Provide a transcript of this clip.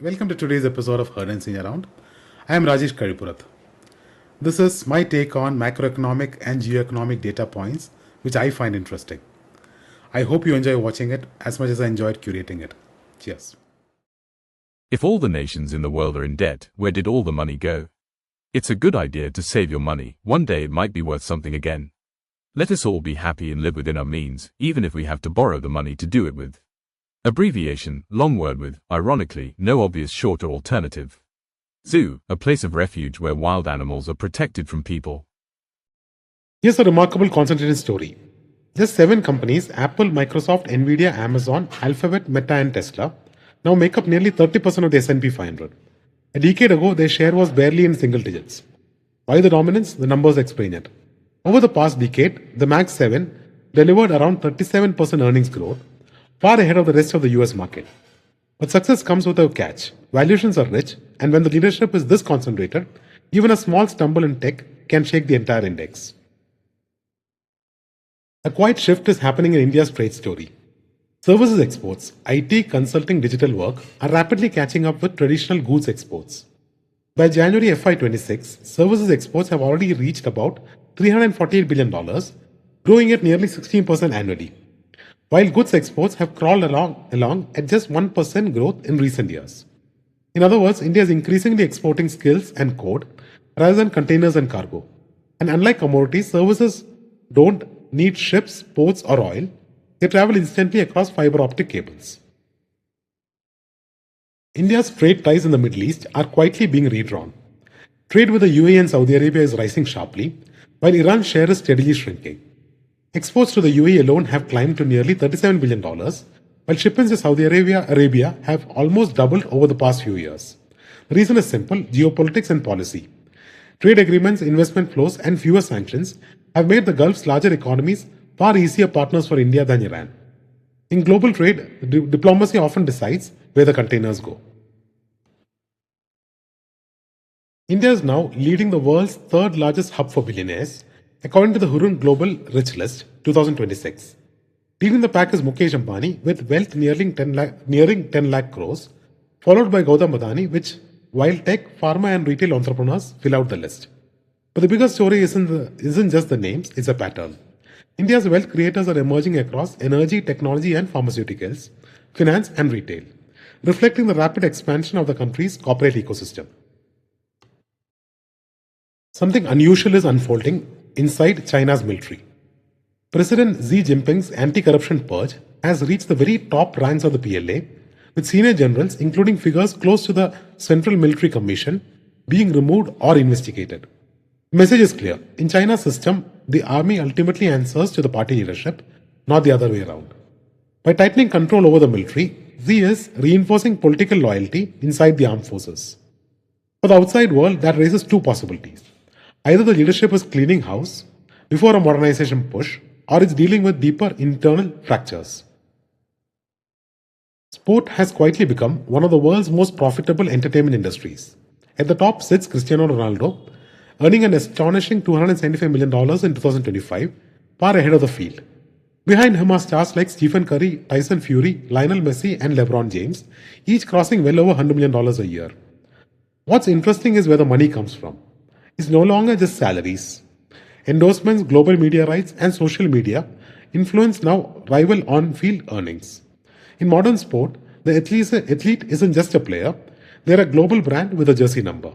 Welcome to today's episode of Heard and Seen Around. I am Rajesh Karipurath. This is my take on macroeconomic and geoeconomic data points, which I find interesting. I hope you enjoy watching it as much as I enjoyed curating it. Cheers. If all the nations in the world are in debt, where did all the money go? It's a good idea to save your money. One day it might be worth something again. Let us all be happy and live within our means, even if we have to borrow the money to do it with. Abbreviation, long word with, ironically, no obvious short or alternative. Zoo, a place of refuge where wild animals are protected from people. Here's a remarkable concentrated story. Just 7 companies, Apple, Microsoft, Nvidia, Amazon, Alphabet, Meta and Tesla, now make up nearly 30% of the S&P 500. A decade ago, their share was barely in single digits. Why the dominance? The numbers explain it. Over the past decade, the Mag 7 delivered around 37% earnings growth, far ahead of the rest of the US market. But success comes with a catch. Valuations are rich, and when the leadership is this concentrated, even a small stumble in tech can shake the entire index. A quiet shift is happening in India's trade story. Services exports, IT, consulting, digital work are rapidly catching up with traditional goods exports. By January FY26, services exports have already reached about $348 billion, growing at nearly 16% annually, while goods exports have crawled along at just 1% growth in recent years. In other words, India is increasingly exporting skills and code rather than containers and cargo. And unlike commodities, services don't need ships, ports, or oil. They travel instantly across fiber optic cables. India's trade ties in the Middle East are quietly being redrawn. Trade with the UAE and Saudi Arabia is rising sharply, while Iran's share is steadily shrinking. Exports to the UAE alone have climbed to nearly $37 billion, while shipments to Saudi Arabia have almost doubled over the past few years. The reason is simple: geopolitics and policy. Trade agreements, investment flows, and fewer sanctions have made the Gulf's larger economies far easier partners for India than Iran. In global trade, diplomacy often decides where the containers go. India is now leading the world's third largest hub for billionaires, according to the Hurun Global Rich List 2026. Leading the pack is Mukesh Ambani with wealth nearing 10 lakh crores, followed by Gautam Adani, while tech, pharma and retail entrepreneurs fill out the list. But the bigger story isn't just the names, it's a pattern. India's wealth creators are emerging across energy, technology and pharmaceuticals, finance and retail, reflecting the rapid expansion of the country's corporate ecosystem. Something unusual is unfolding inside China's military. President Xi Jinping's anti-corruption purge has reached the very top ranks of the PLA, with senior generals, including figures close to the Central Military Commission, being removed or investigated. The message is clear. In China's system, the army ultimately answers to the party leadership, not the other way around. By tightening control over the military, Xi is reinforcing political loyalty inside the armed forces. For the outside world, that raises 2 possibilities. Either the leadership is cleaning house before a modernization push, or it's dealing with deeper internal fractures. Sport has quietly become one of the world's most profitable entertainment industries. At the top sits Cristiano Ronaldo, earning an astonishing $275 million in 2025, far ahead of the field. Behind him are stars like Stephen Curry, Tyson Fury, Lionel Messi and LeBron James, each crossing well over $100 million a year. What's interesting is where the money comes from. It's no longer just salaries. Endorsements, global media rights and social media influence now rival on-field earnings. In modern sport, the athlete isn't just a player, they're a global brand with a jersey number.